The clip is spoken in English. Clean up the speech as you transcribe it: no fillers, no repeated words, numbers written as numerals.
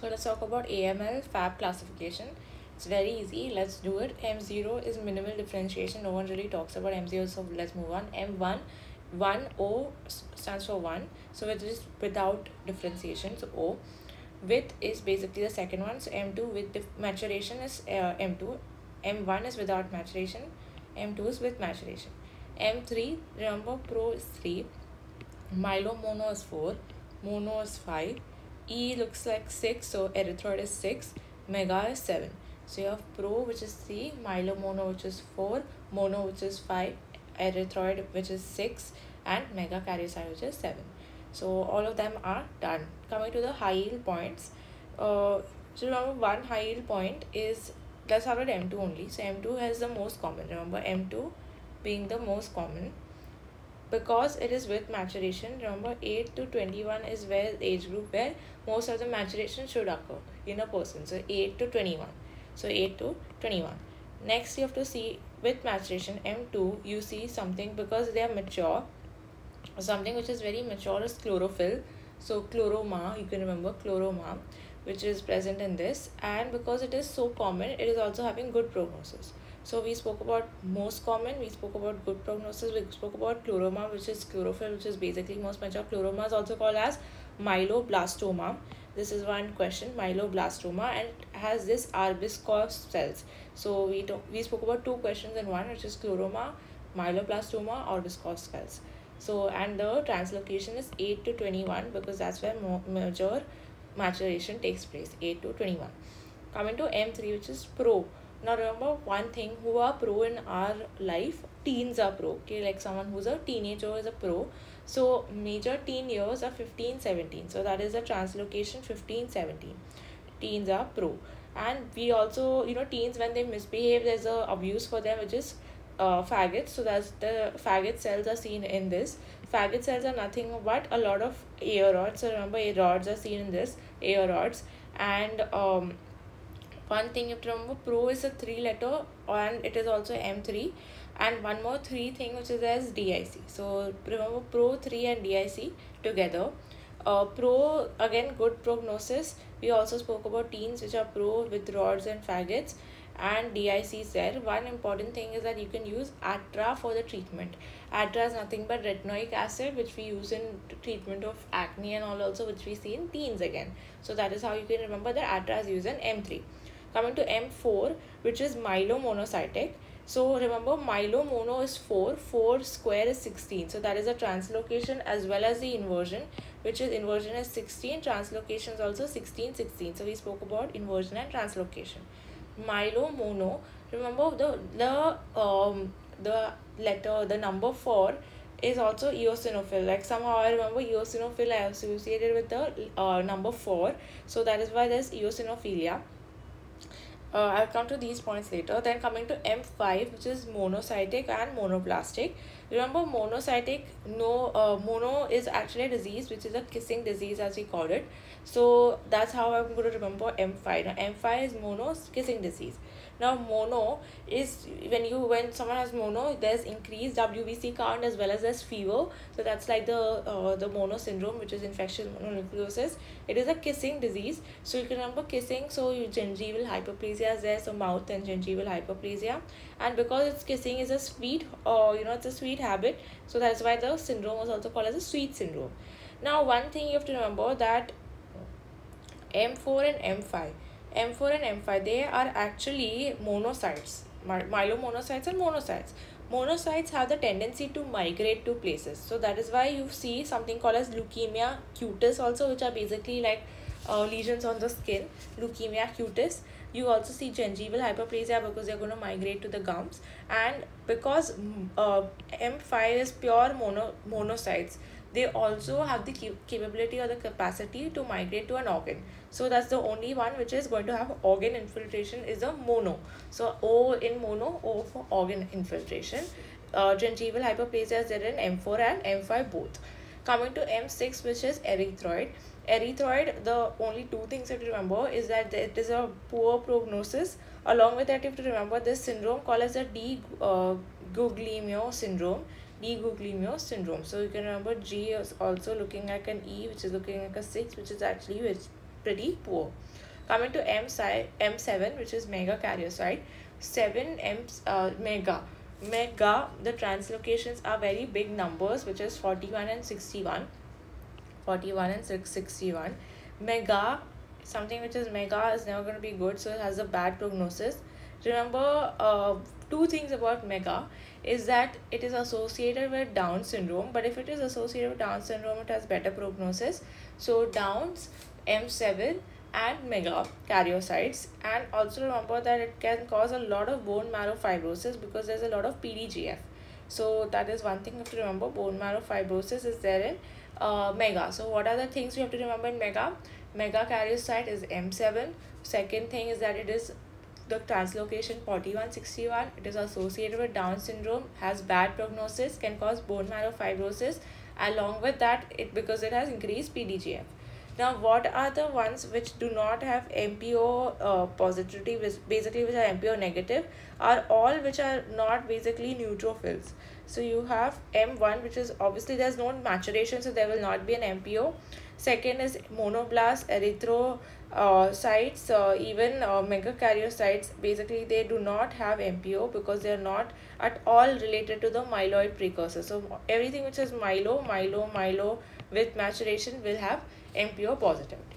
So let's talk about AML FAB classification. It's very easy. Let's do it. M0 is minimal differentiation. No one really talks about M0, so let's move on. M1, 1 O stands for 1. So it is without differentiation. So O. With is basically the second one. So M2 with maturation is M2. M1 is without maturation. M2 is with maturation. M3, remember pro is 3. Milo mono is 4. Mono is 5. E looks like 6, so erythroid is 6, mega is 7. So you have pro, which is 3, milo mono, which is 4, mono, which is 5, erythroid, which is 6, and mega karyocyte, which is 7. So all of them are done. Coming to the high yield points. So remember, one high yield point is, let's have it M2 only. So M2 has the most common. Remember, M2 being the most common, because it is with maturation. Remember, 8 to 21 is where age group where most of the maturation should occur in a person. So 8 to 21. So 8 to 21. Next, you have to see with maturation M2, you see something because they are mature. Something which is very mature is chlorophyll. So chloroma, you can remember chloroma, which is present in this, and because it is so common, it is also having good prognosis. So we spoke about most common, we spoke about good prognosis, we spoke about chloroma, which is chlorophyll, which is basically most mature. Chloroma is also called as myeloblastoma. This is one question, myeloblastoma, and it has this Arbiscoff cells. So we spoke about two questions in one, which is chloroma, myeloblastoma, Arbiscoff cells. So, and the translocation is 8 to 21 because that's where major maturation takes place, 8 to 21. Coming to M3, which is pro. Now remember one thing, who are pro in our life? Teens are pro. Okay, like someone who's a teenager is a pro. So major teen years are 15, 17. So that is the translocation 15, 17. Teens are pro. And we also, teens, when they misbehave, there's a abuse for them, which is faggots. So that's the faggot cells are seen in this. Faggot cells are nothing but a lot of air rods. So remember, air rods are seen in this, air rods. And one thing you have to remember, pro is a 3-letter and it is also M3. And one more 3 thing which is as DIC. So remember, pro, 3 and DIC together. Pro, again, good prognosis. We also spoke about teens which are pro with rods and faggots, and DIC is there. One important thing is that you can use Atra for the treatment. Atra is nothing but retinoic acid, which we use in treatment of acne and all, also which we see in teens again. So that is how you can remember that Atra is used in M3. Coming to M4, which is myelomonocytic. So remember, myelomono is 4, 4 square is 16. So that is a translocation as well as the inversion, which is inversion is 16, translocation is also 16, 16. So we spoke about inversion and translocation. Myelomono, remember the number 4 is also eosinophil. Like somehow I remember eosinophil I associated with the number 4. So that is why there's eosinophilia. I'll come to these points later. Then coming to M5, which is monocytic and monoblastic. Remember, monocytic, mono is actually a disease, which is a kissing disease as we call it. So that's how I'm going to remember M5. Now M5 is mono, kissing disease. Now mono is when someone has mono, there's increased WBC count as well as there's fever. So that's like the mono syndrome, which is infectious mononucleosis. It is a kissing disease. So you can remember kissing. So gingival hyperplasia is there. So mouth and gingival hyperplasia. And because it's kissing is a sweet, it's a sweet habit. So that's why the syndrome was also called as a sweet syndrome. Now one thing you have to remember, that M4 and M5. M4 and M5, they are actually monocytes, myelomonocytes and monocytes. Monocytes have the tendency to migrate to places. So that is why you see something called as leukemia cutis also, which are basically like lesions on the skin, leukemia cutis. You also see gingival hyperplasia because they're going to migrate to the gums. And because M5 is pure monocytes, they also have the capability or the capacity to migrate to an organ. So that's the only one which is going to have organ infiltration is a mono. So O in mono, O for organ infiltration. Gingival hyperplasia is there in M4 and M5 both. Coming to M6, which is erythroid. Erythroid, the only 2 things you have to remember is that it is a poor prognosis. Along with that, you have to remember this syndrome called as the D. Guglielmo syndrome. D. Guglielmo syndrome. So you can remember G is also looking like an E, which is looking like a 6, which is actually which pretty poor. Coming to M7, which is megakaryocyte, 7 mega, the translocations are very big numbers, which is 41 and 61. 41 and 661. Mega, something which is mega is never going to be good, so it has a bad prognosis. Remember, two things about mega is that it is associated with Down syndrome, but if it is associated with Down syndrome, it has better prognosis. So Downs, M7 and mega karyocytes. And also remember that it can cause a lot of bone marrow fibrosis because there's a lot of PDGF. So that is one thing you have to remember. Bone marrow fibrosis is there in mega. So what are the things you have to remember in mega? Mega karyocyte is M7. Second thing is that it is the translocation 4161. It is associated with Down syndrome, has bad prognosis, can cause bone marrow fibrosis. Along with that, because it has increased PDGF. Now, what are the ones which do not have MPO positivity, basically which are MPO negative, are all which are not basically neutrophils. So you have M1, which is obviously there's no maturation, so there will not be an MPO. Second is monoblast, erythrocytes, even megakaryocytes. Basically, they do not have MPO because they are not at all related to the myeloid precursor. So everything which is myelo with maturation will have MPO positivity.